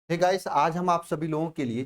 Hey guys, आज हम आप सभी लोगों के लिए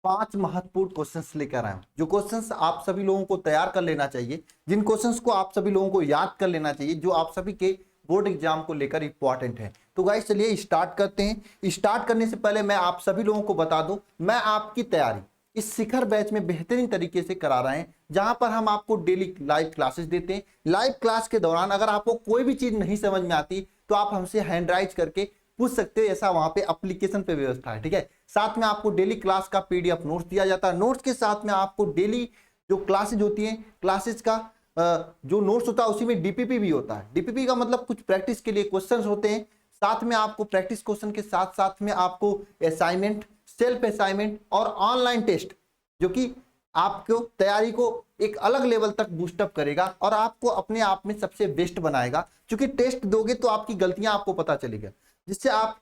5 महत्वपूर्ण क्वेश्चंस लेकर आए हैं। जो क्वेश्चंस आप सभी लोगों को तैयार कर लेना चाहिए, जिन क्वेश्चंस को आप सभी लोगों को याद कर लेना चाहिए, जो आप सभी के बोर्ड एग्जाम को लेकर इंपॉर्टेंट है। तो गाइस चलिए स्टार्ट करते हैं। स्टार्ट करने से पहले मैं आप सभी लोगों को बता दूं, मैं आपकी तैयारी इस शिखर बैच में बेहतरीन तरीके से करा रहे हैं, जहां पर हम आपको डेली लाइव क्लासेस देते हैं। लाइव क्लास के दौरान अगर आपको कोई भी चीज नहीं समझ में आती तो आप हमसे हैंड राइज करके पूछ सकते हो, ऐसा वहां पे एप्लीकेशन पे व्यवस्था है। ठीक है, साथ में आपको डेली क्लास का पीडीएफ नोट्स दिया जाता है। नोट्स के साथ में आपको डेली जो क्लासेज होती हैं, क्लासेज का जो नोट्स होता है उसी में डीपीपी भी होता है। डीपीपी का मतलब कुछ प्रैक्टिस के लिए क्वेश्चंस होते हैं, साथ में आपको प्रैक्टिस क्वेश्चन के साथ साथ में आपको असाइनमेंट, सेल्फ असाइनमेंट और ऑनलाइन टेस्ट, जो कि आपको तैयारी को एक अलग लेवल तक बूस्टअप करेगा और आपको अपने आप में सबसे बेस्ट बनाएगा। क्योंकि टेस्ट दोगे तो आपकी गलतियां आपको पता चलेगा, जिससे आप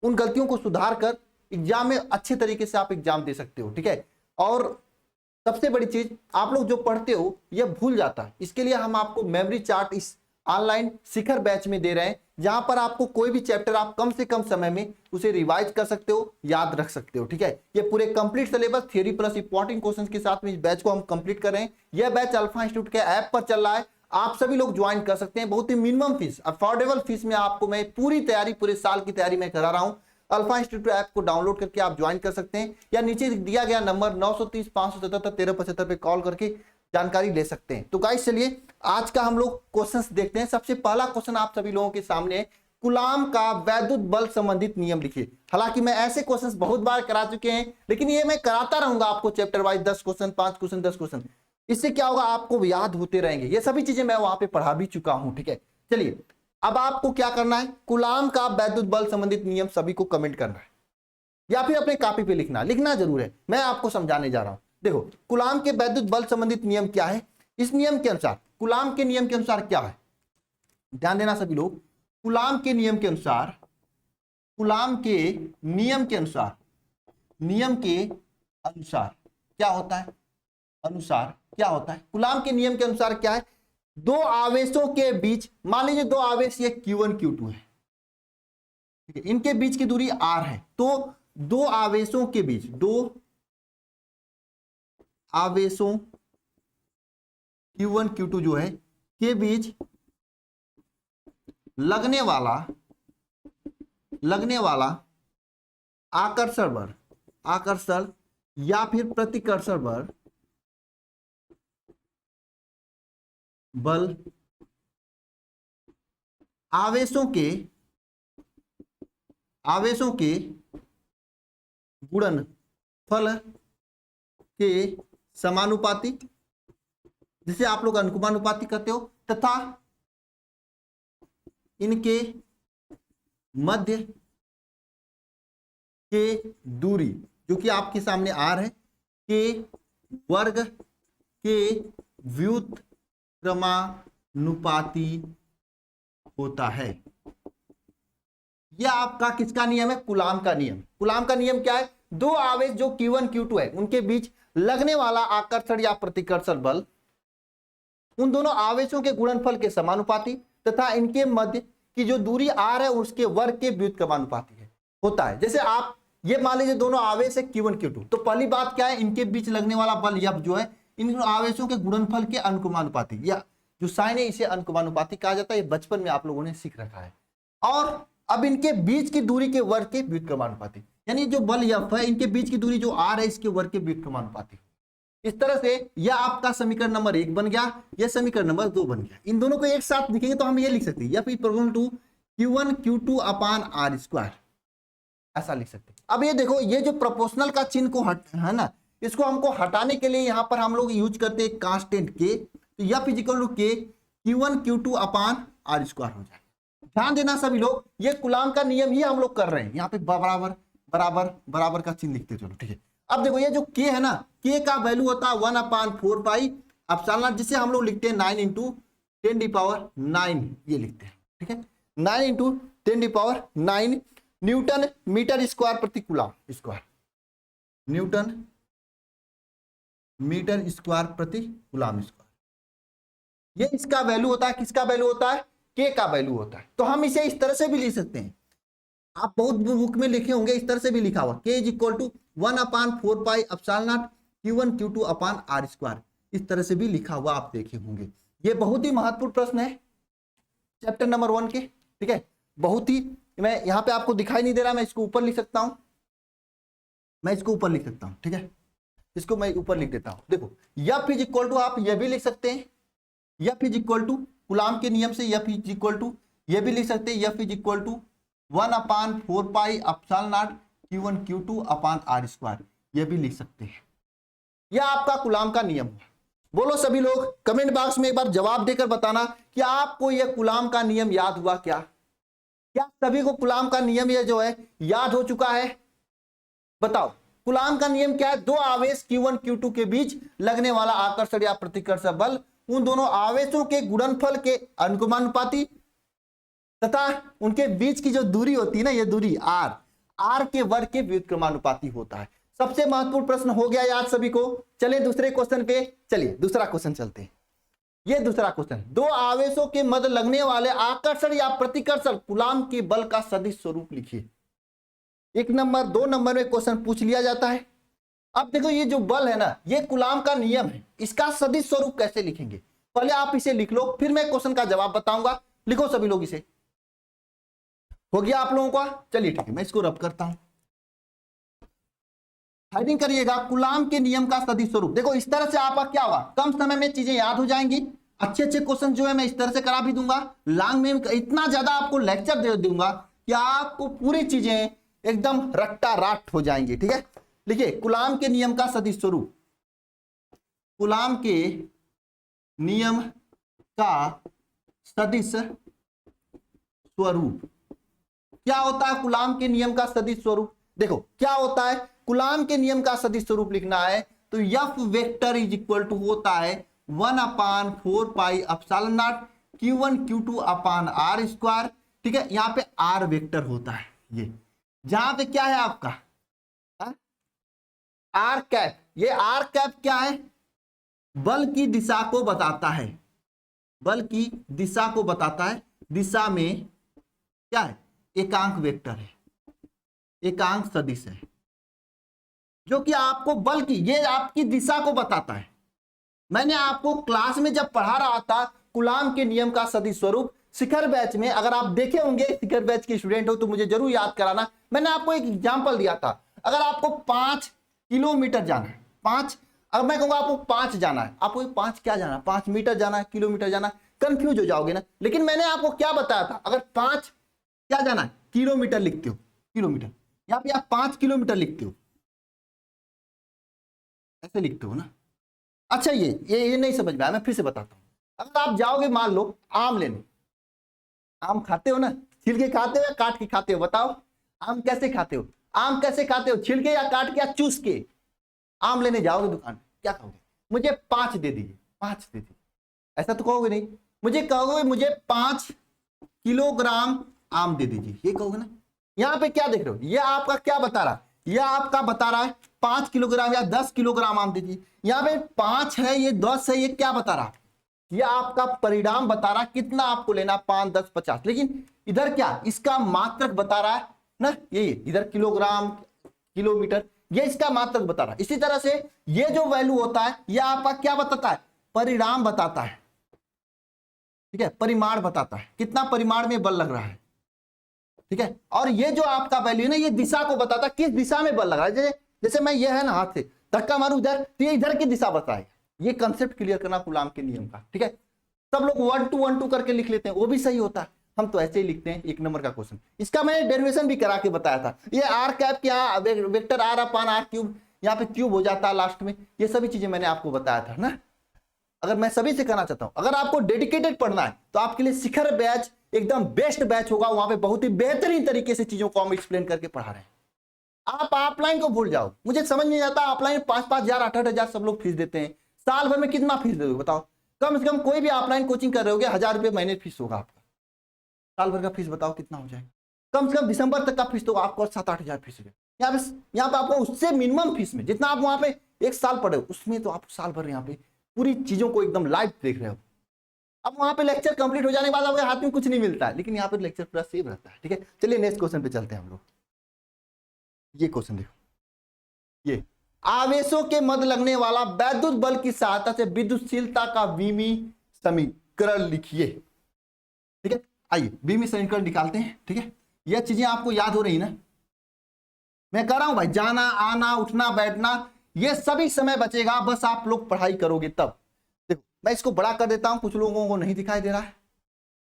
उन गलतियों को सुधार कर एग्जाम में अच्छे तरीके से आप एग्जाम दे सकते हो। ठीक है, और सबसे बड़ी चीज, आप लोग जो पढ़ते हो यह भूल जाता है। इसके लिए हम आपको मेमोरी चार्ट इस ऑनलाइन शिखर बैच में दे रहे हैं, जहां पर आपको कोई भी चैप्टर आप कम से कम समय में उसे रिवाइज कर सकते हो, याद रख सकते हो। ठीक है, ये पूरे complete syllabus theory plus important questions के साथ में इस बैच को हम कंप्लीट कर रहे हैं। यह बैच अल्फा इंस्टीट्यूट के ऐप पर चल रहा है, आप सभी लोग ज्वाइन कर सकते हैं। बहुत ही मिनिमम फीस, अफोर्डेबल फीस में आपको मैं पूरी तैयारी, पूरे साल की तैयारी मैं करा रहा हूं। अल्फा इंस्टीट्यूट ऐप को डाउनलोड करके आप ज्वाइन कर सकते हैं, या नीचे दिया गया नंबर 930 577 1375 पे कॉल करके जानकारी ले सकते हैं। तो गाइस चलिए आज का हम लोग क्वेश्चंस देखते हैं। सबसे पहला क्वेश्चन आप सभी लोगों के सामने है, कूलाम का वैद्युत बल संबंधित नियम लिखिए। हालांकि मैं ऐसे क्वेश्चंस बहुत बार करा चुके हैं, लेकिन ये मैं कराता रहूंगा आपको chapter wise 10 question, 5 question, 10 question. इससे क्या होगा, आपको याद होते रहेंगे। ये सभी चीजें मैं वहां पे पढ़ा भी चुका हूं। ठीक है, चलिए अब आपको क्या करना है, कूलाम का वैद्युत बल संबंधित नियम सभी को कमेंट करना है या फिर अपने कॉपी पे लिखना। लिखना जरूर है, मैं आपको समझाने जा रहा हूं। देखो, कूलाम के वैद्युत बल संबंधित नियम क्या है। इस नियम के अनुसार, कूलाम के नियम के अनुसार क्या है, ध्यान देना सभी लोग। कूलाम के नियम के अनुसार, कूलाम के नियम के अनुसार, नियम के अनुसार क्या होता है, अनुसार क्या होता है, कूलाम के नियम के अनुसार क्या है, दो आवेशों के बीच, मान लीजिए दो आवेश, ये Q1 Q2 है, ठीक है, इनके बीच की दूरी R है। तो दो आवेशों के बीच, दो आवेशों Q1 Q2 जो है के बीच लगने वाला आकर्षण बल, आकर्षण या फिर प्रतिकर्षण बल आवेशों के गुणनफल के समानुपाती, जिसे आप लोग अनुपाती कहते हो, तथा इनके मध्य के दूरी, जो कि आपके सामने R है, के वर्ग के व्युत्क्रमानुपाती होता है। यह आपका किसका नियम है, कूलाम का नियम। कूलाम का नियम क्या है, दो आवेश जो Q1 Q2 है, उनके बीच लगने वाला आकर्षण या प्रतिकर्षण बल उन दोनों आवेशों के गुणनफल के समानुपाती तथा इनके मध्य की जो दूरी R है उसके वर्ग के व्युत्क्रमानुपाती है, होता है। जैसे आप ये मान लीजिए दोनों आवेश है Q1 Q2, तो पहली बात क्या है, इनके बीच लगने वाला बल F जो है इन आवेशों के गुणनफल के अनुक्रमानुपाती, या जो साइन है इसे अनुक्रमानुपाती कहा जाता है। ये बचपन में आप लोगों ने सीख रखा है। और अब इनके बीच की दूरी के वर्ग के व्युत्क्रमानुपाती, यानी जो बल F है, इनके बीच की दूरी जो R है इसके वर्ग के व्युत्क्रमानुपाती। इस तरह से यह आपका समीकरण नंबर 1 बन गया, यह समीकरण नंबर 2 बन गया। इन दोनों को एक साथ लिखेंगे तो हम ये लिख सकते हैं, या फिर equal to Q1 Q2 upon R square, ऐसा लिख सकते हैं। अब ये देखो, ये जो प्रोपोर्शनल का चिन्ह को है ना, इसको हमको हटाने के लिए यहां पर हम लोग यूज करते हैं कांस्टेंट के, तो F इक्वल टू के Q1 Q2 upon R square हो जाए। ध्यान देना सभी लोग, ये कूलाम का नियम ही हम लोग कर रहे हैं। यहाँ पे बराबर बराबर बराबर का चिन्ह लिखते चलो, ठीक है। अब देखो, ये जो k है ना, k का वैल्यू होता है 1/4 पाई एप्सिलॉन, जिसे हम लोग लिखते हैं 9 × 10⁹, ये लिखते हैं, ठीक है, 9 × 10⁹ न्यूटन मीटर स्क्वायर प्रति coulomb square, newton metre square प्रति कूलाम स्क्वायर। ये इसका वैल्यू होता है, किसका वैल्यू होता है, k का वैल्यू होता है। तो हम इसे इस तरह से भी लिख सकते हैं, आप बहुत बुक में लिखे होंगे, इस तरह से भी लिखा हुआ, k is equal to 1/4 pi epsilon naught Q1 Q2 upon R square, इस तरह से भी लिखा हुआ आप देखे होंगे। ये बहुत ही महत्वपूर्ण प्रश्न है चैप्टर नंबर 1 के, ठीक है। बहुत ही, मैं यहाँ पे आपको दिखाई नहीं दे रहा, मैं इसको ऊपर लिख सकता हूँ, मैं इसको ऊपर लिख सकता हूँ, ठीक है, इसको मैं ऊपर लिख देता हूँ। देखो F इज इक्वल टू, आप ये भी लिख सकते हैं, F is equal to coulomb के नियम से F इज इक्वल टू, ये भी लिख सकते हैं F is equal to 1/4 pi epsilon naught Q1 Q2 upon R square, ये भी लिख सकते हैं। यह आपका कूलाम का नियम है। बोलो सभी लोग कमेंट बॉक्स में एक बार जवाब देकर बताना कि आपको यह कूलाम का नियम याद हुआ क्या? क्या सभी को कूलाम का नियम यह जो है याद हो चुका है? बताओ कूलाम का नियम क्या है? दो आवेश Q1 Q2 के बीच लगने वाला आकर्षण या प्रतिकर्षण बल उन दोनों आवेशों के गुणनफल के अनुपाती तथा उनके बीच की जो दूरी होती है ना, ये दूरी r के वर्ग के व्युत्क्रमानुपाती होता है। सबसे महत्वपूर्ण प्रश्न हो गया याद सभी को। चलिए दूसरे क्वेश्चन पे, चलिए दूसरा क्वेश्चन चलते हैं। ये दूसरा क्वेश्चन, दो आवेशों के मध्य लगने वाले आकर्षण या प्रतिकर्षण कूलाम के बल का सदिश स्वरूप लिखिए। 1 नंबर 2 नंबर में क्वेश्चन पूछ लिया जाता है। अब देखो ये जो बल है ना, ये कूलाम का नियम है, इसका सदिश स्वरूप कैसे लिखेंगे? पहले आप इसे लिख लो, फिर मैं क्वेश्चन का जवाब बताऊंगा। लिखो सभी लोग, इसे हो गया आप लोगों का? चलिए ठीक है, मैं इसको रब करता हूं, हेडिंग करिएगा कूलाम के नियम का सदिश स्वरूप। देखो इस तरह से आपका क्या होगा, कम समय में चीजें याद हो जाएंगी। अच्छे अच्छे क्वेश्चन जो है मैं इस तरह से करा भी दूंगा। लॉन्ग में इतना ज्यादा आपको लेक्चर दे दूंगा कि आपको पूरी चीजें एकदम रट्टा राट हो जाएंगी, ठीक है। लिखिए कूलाम के नियम का सदिश स्वरूप। कूलाम के नियम का सदिश स्वरूप क्या होता है? कूलाम के नियम का सदिश स्वरूप देखो क्या होता है। कूलाम के नियम का सदिश स्वरूप लिखना है तो F vector is equal to होता है 1/4 pi epsilon naught Q1 Q2 upon R square, ठीक है। यहाँ पे R वेक्टर होता है, ये जहां पे क्या है आपका R कैप। ये R कैप क्या है? बल की दिशा को बताता है, बल की दिशा को बताता है। दिशा में क्या है? एकांक वेक्टर है, एकांक सदिश है, जो कि आपको बल की, ये आपकी दिशा को बताता है। मैंने आपको क्लास में जब पढ़ा रहा था कूलाम के नियम का सदिश स्वरूप शिखर बैच में, अगर आप देखे होंगे, शिखर बैच के स्टूडेंट हो तो मुझे जरूर याद कराना। मैंने आपको एक एग्जांपल दिया था, अगर आपको 5 किलोमीटर जाना है, 5, अगर मैं कहूंगा आपको 5 जाना है, आपको 5 क्या जाना है? 5 मीटर जाना है, किलोमीटर जाना है, कंफ्यूज हो जाओगे ना। लेकिन मैंने आपको क्या बताया था, अगर 5 क्या जाना है, किलोमीटर लिखते हो, किलोमीटर, यहां पे आप 5 किलोमीटर लिखते हो, ऐसे लिखते हो ना। अच्छा ये नहीं समझ में आया, मैं फिर से बताता हूं। अगर आप जाओगे मान लो आम लेने, आम खाते हो ना, छिल के खाते हो या काट के खाते हो? बताओ आम कैसे खाते हो? आम कैसे खाते हो, छिल के या काट के या चूस के? आम लेने जाओगे दुकान पे, क्या कहोगे? मुझे 5 दे दीजिए, 5 दे दीजिए, ऐसा तो कहोगे नहीं। मुझे कहोगे मुझे 5 किलोग्राम आम दे दीजिए, ये कहोगे ना। यहाँ पे क्या देख रहे हो, ये आपका क्या बता रहा है? यह आपका बता रहा है 5 किलोग्राम या 10 किलोग्राम आम दीजिए। यहाँ पे 5 है, ये 10 है, ये क्या बता रहा है? ये आपका परिणाम बता रहा है कितना आपको लेना, 5, 10, 50। लेकिन इधर क्या, इसका मात्रक बता रहा है ना, ये इधर किलोग्राम, किलोमीटर, ये इसका मात्रक बता रहा है। इसी तरह से ये जो वैल्यू होता है, ये आपका क्या बताता है? परिणाम बताता है, ठीक है, परिमाण बताता है, कितना परिमाण में बल लग रहा है, ठीक है। और ये जो आपका वैल्यू है ना, ये दिशा को बताता है, किस दिशा में बल लग रहा है। जैसे मैं ये है ना, हाथ से धक्का मारूं इधर, तो ये इधर की दिशा बताएगा। ये कंसेप्ट क्लियर करना कूलाम के नियम का, ठीक है। सब लोग 1 2 1 2 करके लिख लेते हैं, वो भी सही होता है, हम तो ऐसे ही लिखते हैं। 1 नंबर का क्वेश्चन, इसका मैंने डेरिवेशन भी करा के बताया था। ये आर कैप क्या, vector R upon R cube, यहाँ पे क्यूब हो जाता है लास्ट में, ये सभी चीजें मैंने आपको बताया था ना। अगर मैं सभी से कहना चाहता हूं, अगर आपको डेडिकेटेड पढ़ना है तो आपके लिए शिखर बैच एकदम बेस्ट बैच होगा। वहां पे बहुत ही बेहतरीन तरीके से चीजों को हम एक्सप्लेन करके पढ़ा रहे हैं। आप ऑफलाइन को भूल जाओ, मुझे समझ नहीं आता, ऑफलाइन 5-5 हजार 8-8 हजार सब लोग फीस देते हैं। साल भर में कितना फीस दोगे बताओ? कम से कम कोई भी ऑफलाइन कोचिंग कर रहे होगे 1000 रुपये महीने फीस होगा आपका। साल भर का फीस बताओ कितना हो जाएगा? कम से कम दिसंबर तक का फीस तो आपको 7-8 हजार फीस हो। यहाँ पे आपको उससे मिनिमम फीस में, जितना आप वहां पे 1 साल पढ़े हो, उसमें तो आप साल भर यहाँ पे पूरी चीजों को एकदम लाइव देख रहे हो। अब वहां पे लेक्चर कंप्लीट हो जाने के बाद आपके हाथ में कुछ नहीं मिलता है, लेकिन यहाँ पे लेक्चर पूरा सेव रहता है। ठीक है, चलिए नेक्स्ट क्वेश्चन पे चलते हैं हम लोग। ये क्वेश्चन देखो, ये आवेशों के मध्य लगने वाला वैद्युत बल की सहायता से विद्युतशीलता का विमी समीकरण लिखिए। ठीक है, आइए विमी समीकरण निकालते हैं। ठीक है, यह चीजें आपको याद हो रही ना, मैं कह रहा हूं भाई, जाना आना उठना बैठना ये सभी समय बचेगा, बस आप लोग पढ़ाई करोगे तब। देखो मैं इसको बड़ा कर देता हूं, कुछ लोगों को नहीं दिखाई दे रहा है,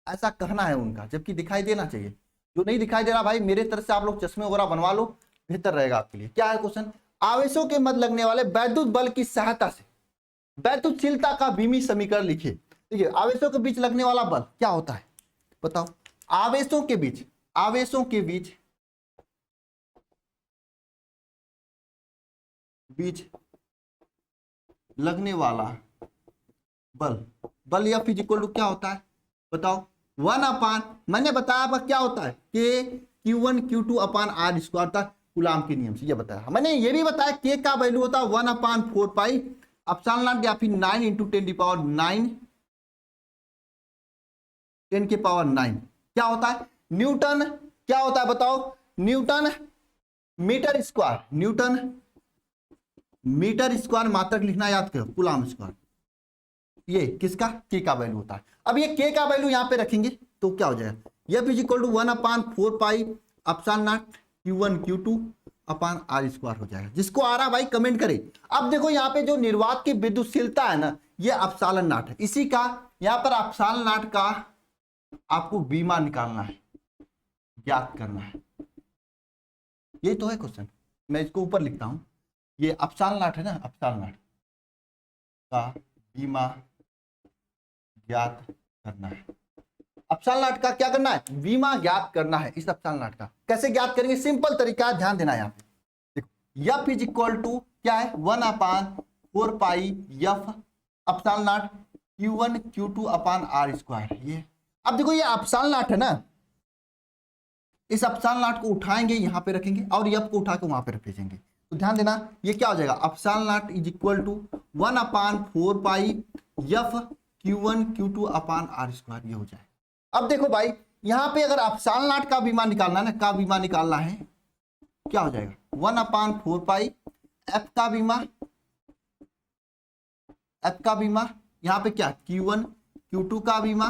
ऐसा कहना है उनका, जबकि दिखाई देना चाहिए। जो नहीं दिखाई दे रहा भाई, मेरे तरफ से आप लोग चश्मे वगैरह बनवा लो, बेहतर रहेगा आपके लिए। क्या है क्वेश्चन, आवेशों के मध्य लगने वाले वैद्युत बल की सहायता से वैद्युतशीलता का विमी समीकरण लिखिए। देखिए आवेशों के बीच लगने वाला बल क्या होता है बताओ, आवेशों के बीच लगने वाला बल या फिजिकल टू क्या होता है बताओ, 1/, मैंने बताया आपका क्या होता है, के Q1 Q2 upon R square था कूलाम के नियम से, ये बताया। मैंने ये भी बताया के का वैल्यू होता है 1/4 पाई एप्सिलॉन नॉट या फिर 9 × 10 के पावर 9 क्या होता है, न्यूटन क्या होता है बताओ, न्यूटन मीटर स्क्वायर मात्रक लिखना याद करो, कूलाम स्क्वायर, ये किसका, के का वैल्यू होता है। अब ये के का वैल्यू यहां पे रखेंगे तो क्या हो जाएगा, F = 1/4 pi epsilon naught Q1 Q2 upon R square हो जाएगा। जिसको आ रहा भाई कमेंट करे। अब देखो यहाँ पे जो निर्वात की विद्युतशीलता है ना, ये एप्सिलॉन नॉट है, इसी का यहाँ पर एप्सिलॉन नॉट का आपको बीमा निकालना है, ज्ञात करना है, ये तो है क्वेश्चन। मैं इसको ऊपर लिखता हूं, ये एप्सिलॉन नॉट है ना, एप्सिलॉन नॉट का बीमा ज्ञात करना है। एप्सिलॉन नॉट का क्या करना है, बीमा ज्ञात करना है। इस एप्सिलॉन नॉट का कैसे ज्ञात करेंगे, सिंपल तरीका है, ध्यान देना है यहाँ पे। देखो F = क्या है, 1/4 पाई F epsilon naught Q1 Q2 upon R square. ये अब देखो ये एप्सिलॉन नॉट है ना, इस एप्सिलॉन नॉट को उठाएंगे यहाँ पे रखेंगे और F को उठा के वहां पे रख भेजेंगे। तो ध्यान देना ये क्या हो जाएगा, epsilon not = 1/4 pi F Q1 Q2 upon R square, ये हो जाए। अब देखो भाई यहां पे अगर एप्सिलॉन नॉट का बीमा निकालना है ना, का बीमा निकालना है, क्या हो जाएगा 1/4 पाई F का बीमा यहां पे क्या Q1 Q2 का बीमा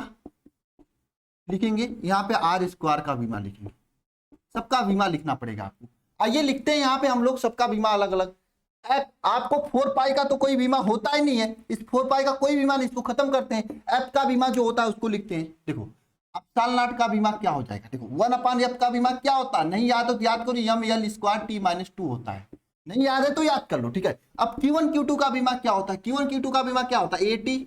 लिखेंगे, यहां पे R स्क्वायर का बीमा लिखेंगे। सबका बीमा लिखना पड़ेगा आपको। आइए लिखते हैं यहाँ पे हम लोग सबका बीमा अलग अलग। एफ आपको 4 पाई का तो कोई बीमा होता ही नहीं है, इस 4 पाई का कोई बीमा नहीं, इसको खत्म करते हैं। एफ का बीमा जो होता है उसको लिखते हैं। देखो एप्सिलॉन नॉट का बीमा क्या हो जाएगा, देखो 1/f का बीमा क्या होता है, नहीं याद हो तो याद करो, mL2t-2 होता है, नहीं याद है तो याद कर लो। ठीक है, अब Q1 Q2 का बीमा क्या होता है, Q1 Q2 का बीमा क्या होता है, AT,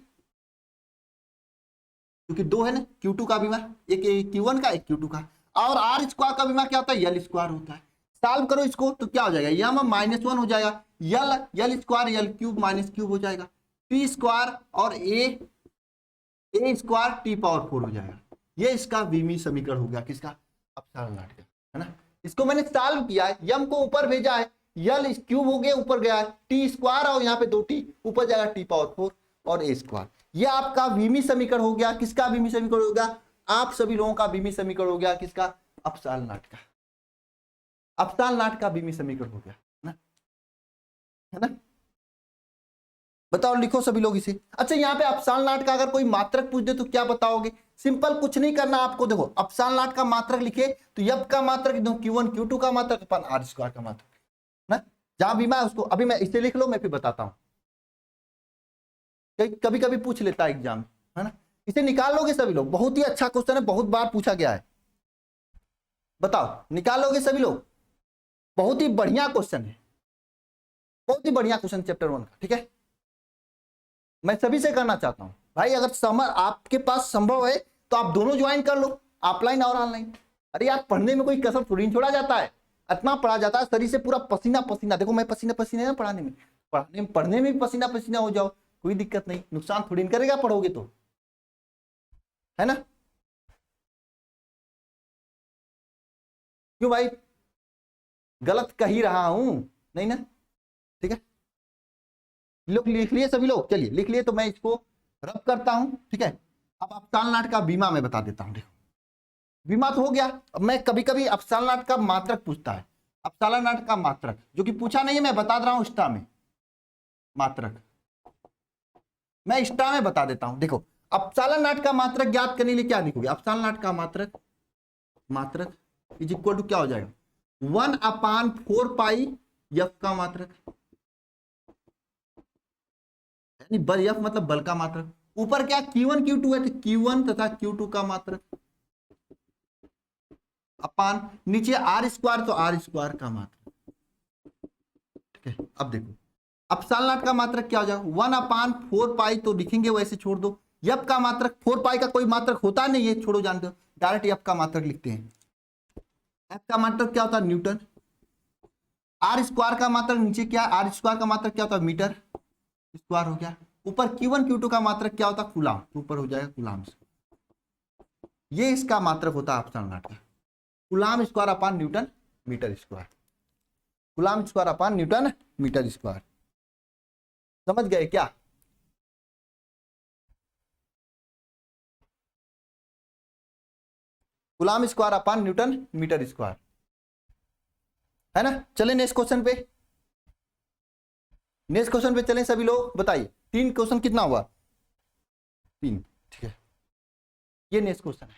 क्योंकि 2 है ना Q2 का बीमा, एक Q1 का एक Q2 का। और R स्क्वायर का बीमा क्या होता है, L स्क्वायर होता है। सॉल्व करो इसको तो क्या हो जाएगा, यम -1 हो जाएगा, L square L cube -cube हो जाएगा, T स्क्वायर और A स्क्वायर T⁴ हो जाएगा। ये इसका विमी समीकरण हो गया, किसका, एप्सिलॉन नॉट का, है ना। इसको मैंने सॉल्व किया है, यम को ऊपर भेजा है, L क्यूब हो गया ऊपर गया है, T स्क्वायर और यहाँ पे 2T ऊपर जाएगा T⁴ और A स्क्वायर। ये आपका विमी समीकरण हो गया, किसका विमी समीकरण हो गया, आप सभी लोगों का विमी समीकरण हो गया, किसका, एप्सिलॉन नॉट का। एप्सिलॉन नॉट का विमी समीकरण हो गया ना, है ना। बताओ लिखो सभी लोग इसे। अच्छा यहाँ पे एप्सिलॉन नॉट का अगर कोई मात्रक पूछ दे तो क्या बताओगे, सिंपल कुछ नहीं करना आपको। देखो एप्सिलॉन नॉट का मात्रक लिखे तो F का मात्रक Q1 Q2 का मात्रक अपन R स्क्वायर का मात्रक ना, जहां बीमा है उसको अभी मैं इसे लिख लो, मैं फिर बताता हूं, कभी कभी पूछ लेता है एग्जाम, है ना। इसे निकाल लोगे सभी लोग, बहुत ही अच्छा क्वेश्चन है, बहुत बार पूछा गया है। बताओ निकाल लोगे सभी लोग, बहुत ही बढ़िया क्वेश्चन है, बहुत ही बढ़िया क्वेश्चन चैप्टर 1 का। ठीक है, मैं सभी से करना चाहता हूं भाई, अगर समझ आपके पास संभव है तो आप दोनों ज्वाइन कर लो, ऑफलाइन और ऑनलाइन। अरे यार पढ़ने में कोई कसर थोड़ी छोड़ा जाता है, इतना पढ़ा जाता है शरीर से पूरा पसीना पसीना। देखो मैं पसीना पसीना है पढ़ने में भी पसीना पसीना हो जाओ, कोई दिक्कत नहीं, नुकसान थोड़ी नहीं करेगा पढ़ोगे तो, है ना। क्यों भाई, गलत कह ही रहा हूं नहीं ना। ठीक है, लोग लिख लिए सभी लोग, चलिए लिख लिए तो मैं इसको रब करता हूं। ठीक है, अब अपसाल नाट का बीमा मैं बता देता हूं। देखो बीमा तो हो गया। अब मैं कभी कभी अपसाल नाट का मात्रक पूछता है, अपसाला नाट का मात्रक, जो कि पूछा नहीं है, मैं बता रहा हूं स्टा में मात्रक, मैं स्टा में बता देता हूं। देखो अपसाला नाट का मात्रक ज्ञात करने के लिए क्या लिखोगे, अपसाला नाट का मात्रक, मात्रक इज इक्वल टू क्या हो जाएगा, 1/4 पाई एफ का मात्रक, यानी बल एफ मतलब बल का मात्रक, ऊपर क्या Q1 Q2 है तो Q1 तथा Q2 का मात्रक अपान नीचे आर स्क्वायर तो आर स्क्वायर का मात्रक। ठीक है, अब देखो अपसाल नाट का मात्रक क्या हो जाएगा, 1/4 पाई तो लिखेंगे वैसे छोड़ दो, एफ का मात्रक 4 पाई का कोई मात्रक होता नहीं है, छोड़ो जान दो, डायरेक्ट एफ का मात्रक लिखते हैं। एफ का मात्रक क्या होता है, न्यूटन। आर स्क्वायर का मात्रक नीचे क्या, आर स्क्वायर का मात्रक क्या होता है, मीटर स्क्वायर हो गया। ऊपर Q1 Q2 का मात्रक क्या होता है, कूलाम, ऊपर हो जाएगा कूलाम से। ये इसका मात्रक होता है अपसाल नाट का, coulomb square upon newton metre square, coulomb square upon newton metre square. समझ गए क्या? Coulomb square upon newton metre square, है ना। चले नेक्स्ट क्वेश्चन पे, नेक्स्ट क्वेश्चन पे चलें सभी लोग, बताइए 3 क्वेश्चन कितना हुआ, 3। ठीक है, ये नेक्स्ट क्वेश्चन है,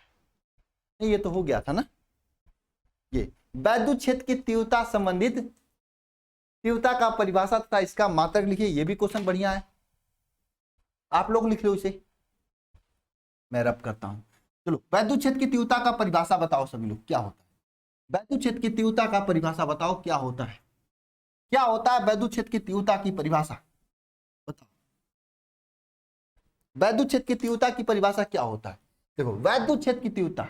नहीं ये तो हो गया था ना। ये वैद्युत क्षेत्र की तीव्रता संबंधित तीव्रता का परिभाषा तथा इसका मात्रक लिखिए। ये भी क्वेश्चन बढ़िया है, आप लोग लिख लो इसे, मैं रब करता हूं। चलो वैद्युत क्षेत्र की तीव्रता का परिभाषा बताओ सभी लोग, क्या होता है वैद्युत क्षेत्र की तीव्रता का परिभाषा बताओ, क्या होता है, क्या होता है वैद्युत क्षेत्र की तीव्रता की परिभाषा बताओ। वैद्युत क्षेत्र की तीव्रता की परिभाषा क्या होता है, देखो वैद्युत क्षेत्र की तीव्रता,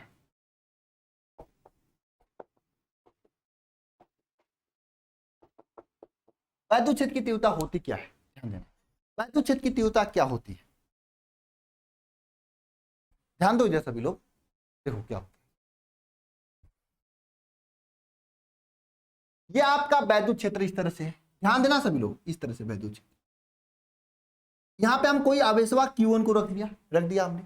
वैद्युत क्षेत्र की तीव्रता होती क्या है, ध्यान देना। वैद्युत क्षेत्र की तीव्रता क्या होती है, ध्यान दो इधर सभी लोग, देखो क्या होता है। ये आपका वैद्युत क्षेत्र इस तरह से है, ध्यान देना सभी लोग, इस तरह से वैद्युत क्षेत्र। यहां पे हम कोई आवेशवा Q1 को रख दिया हमने।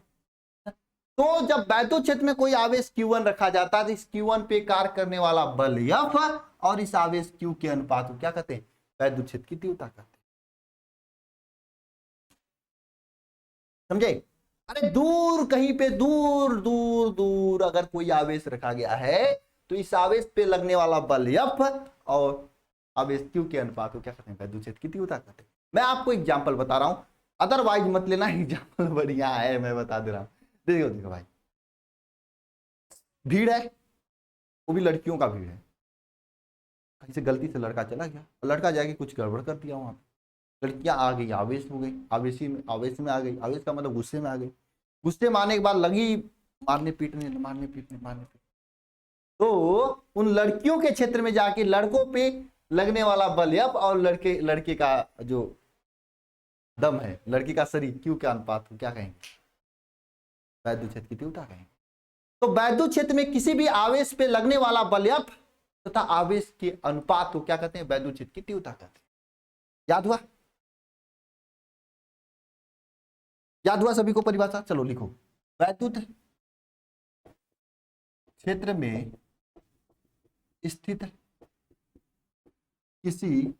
तो जब वैद्युत क्षेत्र में कोई आवेश Q1 रखा जाता है तो इस Q1 पे कार्य करने वाला बल F और इस आवेश Q के अनुपात को क्या कहते हैं, वैद्युत क्षेत्र की तीव्रता कहते हैं। समझे? अरे दूर कहीं पे, दूर दूर दूर अगर कोई आवेश रखा गया है तो इस आवेश पे लगने वाला बल F और आवेश Q के अनुपात को क्या कहते हैं, वैद्युत क्षेत्र की तीव्रता कहते हैं। मैं आपको एग्जांपल बता रहा हूं, अदरवाइज मत लेना, एग्जांपल बढ़िया है, मैं बता दे रहा हूं। देखो देखो भाई, भीड़ है, वो भी लड़कियों का भीड़ है, कहीं से गलती से लड़का चला गया, लड़का जाके कुछ गड़बड़ कर दिया वहां पे, लड़कियां आ गई, आवेश हो गई, आवेश में आ गई, आवेश का मतलब गुस्से में आ गई, गुस्से में आने के बाद लगी मारने पीटने मारने पीटने मारने पीटने। तो उन लड़कियों के क्षेत्र में जाके लड़कों पे लगने वाला बल F और लड़के का जो दम है, लड़की का शरीर Q के अनुपात को क्या कहेंगे, वैद्युत क्षेत्र की तीव्रता कहेंगे। तो वैद्युत क्षेत्र में किसी भी आवेश पे लगने वाला बल F तथा आवेश के अनुपात को क्या कहते हैं, वैद्युत क्षेत्र की तीव्रता कहते हैं। याद हुआ? याद हुआ सभी को परिभाषा? चलो लिखो, वैद्युत क्षेत्र में स्थित किसी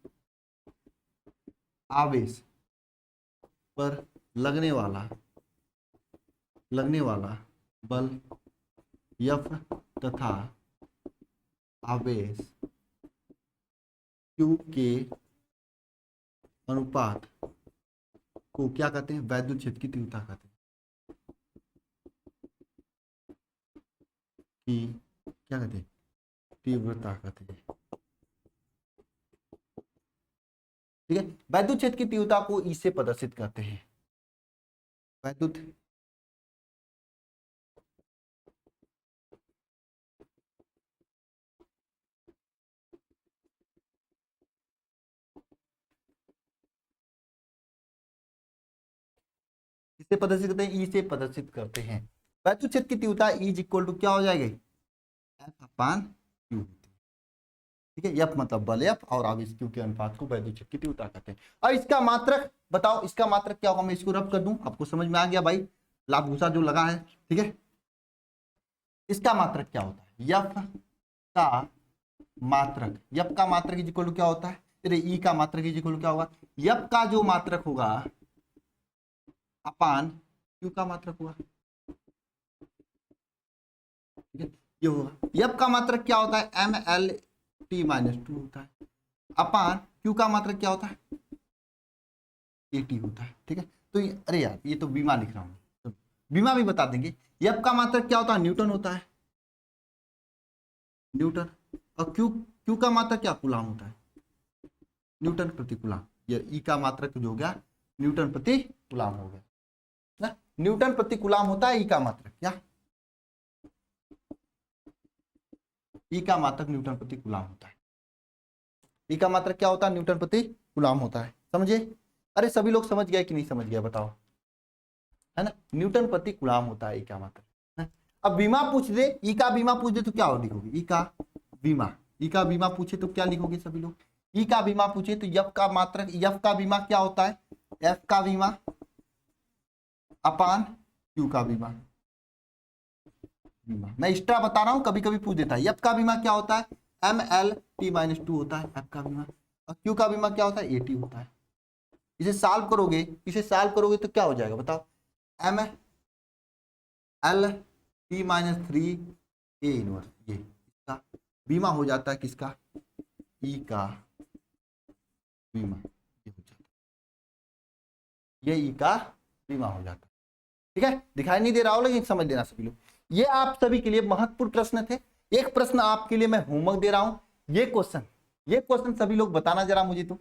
आवेश पर लगने वाला बल F तथा आवेश Q के अनुपात को क्या कहते हैं, वैद्युत क्षेत्र की तीव्रता कहते हैं। कि क्या कहते हैं, तीव्रता कहते हैं। ठीक है, वैद्युत क्षेत्र की तीव्रता को E से प्रदर्शित करते हैं। वैद्युत किससे प्रदर्शित करते हैं, E से प्रदर्शित करते हैं। वैद्युत क्षेत्र की तीव्रता E इज इक्वल टू क्या हो जाएगी, F अपान Q। ठीक है, F मतलब बल F और आवेश Q के अनुपात को वैद्युत क्षेत्र की तीव्रता कहते हैं। और इसका मात्रक बताओ, इसका मात्रक क्या होगा, मैं इसको रब कर दूं, आपको समझ में आ गया भाई। लाभ घुसा जो लगा है, ठीक है। इसका मात्रक क्या होता है, यफ का मात्रक, यफ का मात्रक इज इक्वल टू क्या होता है, अरे ई का मात्रक इज इक्वल टू क्या होगा, यफ का जो मात्रक होगा अपान क्यू का मात्रक होगा, ठीक है। ये होगा यफ का मात्रक क्या होता है, एम एल टी माइनस 2 होता है, अपान क्यू का मात्रक क्या होता है, ए टी होता है, ठीक है। तो अरे यार ये तो बीमा लिख रहा हूँ, तो बीमा भी बता देंगे। यफ का मात्रक क्या होता है, न्यूटन होता है, न्यूटन। और क्यू का मात्रक क्या, कूलाम होता है, न्यूटन प्रति कूलाम। ये ई का मात्रक जो हो गया न्यूटन प्रति कूलाम हो गया ना, न्यूटन प्रति कूलाम होता है ई का मात्रक, क्या ई का मात्रक न्यूटन प्रति कूलाम होता है, ई का मात्रक क्या होता है, न्यूटन प्रति कूलाम होता है, समझे। अरे सभी लोग समझ गए कि नहीं समझ गया बताओ, है ना, न्यूटन प्रति कूलाम होता है ई का मात्रक। अब बीमा पूछ दे, ई का बीमा पूछ दे तो क्या लिखोगे, ई का बीमा, ई का बीमा पूछे तो क्या लिखोगे सभी लोग, ई का बीमा पूछे तो यफ का मात्रक, यफ का बीमा क्या होता है, एफ का बीमा अपान क्यू का बीमा, मैं एक्स्ट्रा बता रहा हूं, कभी कभी पूछ देता है। यफ का बीमा क्या होता है, एम एल टी माइनस 2 होता है एफ का बीमा, और क्यू का बीमा क्या होता है, ए टी होता है। इसे सॉल्व करोगे तो क्या हो जाएगा बताओ, M L T minus 3 A inverse, ये इसका बीमा हो जाता है, किसका, ई का बीमा, ये हो जाता है, ये ई का बीमा हो जाता है, ठीक है। दिखाई नहीं दे रहा हो लेकिन समझ लेना सभी लोग। ये आप सभी के लिए महत्वपूर्ण प्रश्न थे। एक प्रश्न आपके लिए मैं होमवर्क दे रहा हूं, ये क्वेश्चन सभी लोग बताना जरा मुझे, तो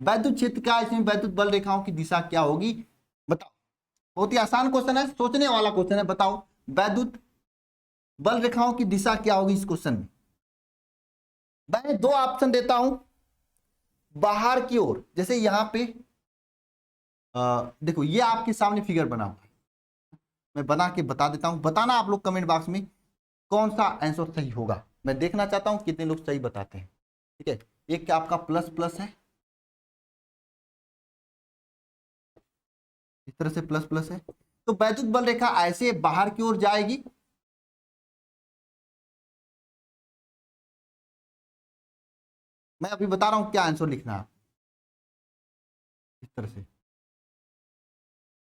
वैद्युत क्षेत्र क्या है, इसमें वैद्युत बल रेखाओं की दिशा क्या होगी बताओ। बहुत ही आसान क्वेश्चन है, सोचने वाला क्वेश्चन है। बताओ वैद्युत बल रेखाओं की दिशा क्या होगी इस क्वेश्चन में। मैं 2 ऑप्शन देता हूं, बाहर की ओर, जैसे यहां पे देखो ये आपके सामने फिगर बना हुआ है, मैं बना के बता देता हूं, बताना आप लोग कमेंट बॉक्स में कौन सा आंसर सही होगा। मैं देखना चाहता हूं कितने लोग सही बताते हैं, ठीक है। एक क्या आपका प्लस प्लस है, इस तरह से प्लस प्लस है, तो वैद्युत बल रेखा ऐसे बाहर की ओर जाएगी, मैं अभी बता रहा हूं क्या आंसर लिखना है।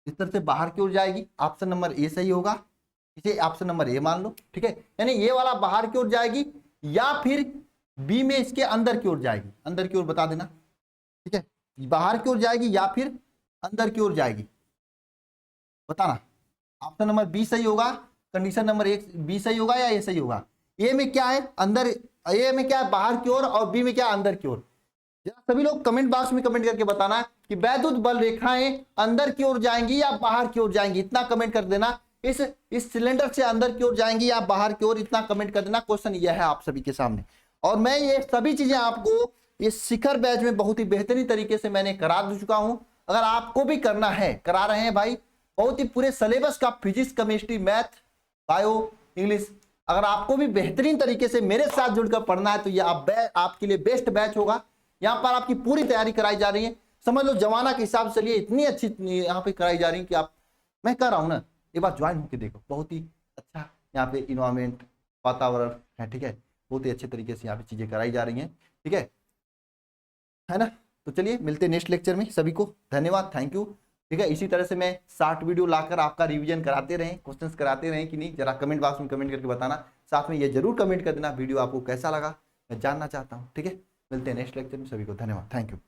इस तरह से बाहर की ओर जाएगी, ऑप्शन नंबर ए सही होगा, इसे ऑप्शन नंबर ए मान लो, ठीक है। यानी ये वाला बाहर की ओर जाएगी, या फिर बी में इसके अंदर की ओर जाएगी, अंदर की ओर बता देना, ठीक है। बाहर की ओर जाएगी या फिर अंदर की ओर जाएगी, बताना। ऑप्शन नंबर बी सही होगा, कंडीशन नंबर 1 बी सही होगा या ए सही होगा। ए में क्या है, अंदर, ए में क्या है बाहर की ओर, और बी में क्या है अंदर की ओर। सभी लोग कमेंट बॉक्स में कमेंट करके बताना कि वैद्युत बल रेखाएं अंदर की ओर जाएंगी या बाहर की ओर जाएंगी, इतना कमेंट कर देना। इस सिलेंडर से अंदर की ओर जाएंगी या बाहर की ओर, इतना कमेंट कर देना। क्वेश्चन यह है आप सभी के सामने, और मैं ये सभी चीजें आपको इस शिखर बैच में बहुत ही बेहतरीन तरीके से मैंने करा चुका हूं। अगर आपको भी करना है, करा रहे हैं भाई, बहुत ही पूरे सिलेबस का physics, chemistry, math, bio, English, अगर आपको भी बेहतरीन तरीके से मेरे साथ जुड़कर पढ़ना है तो यह आपके लिए बेस्ट बैच होगा। यहाँ पर आपकी पूरी तैयारी कराई जा रही है, समझ लो जमाना के हिसाब से लिए इतनी अच्छी यहाँ पे कराई जा रही है कि आप, मैं कह रहा हूँ ना, एक बार ज्वाइन होकर देखो, बहुत ही अच्छा यहाँ पे इन्वायरमेंट, वातावरण है, ठीक है। बहुत ही अच्छे तरीके से यहाँ पे चीजें कराई जा रही हैं, ठीक है ना। तो चलिए मिलते हैं नेक्स्ट लेक्चर में, सभी को धन्यवाद, थैंक यू, ठीक है। इसी तरह से मैं 60 वीडियो लाकर आपका रिवीजन कराते रहें, क्वेश्चंस कराते रहें कि नहीं, जरा कमेंट बॉक्स में कमेंट करके बताना। साथ में ये जरूर कमेंट कर देना वीडियो आपको कैसा लगा, मैं जानना चाहता हूँ, ठीक है। मिलते हैं नेक्स्ट लेक्चर में, सभी को धन्यवाद, थैंक यू।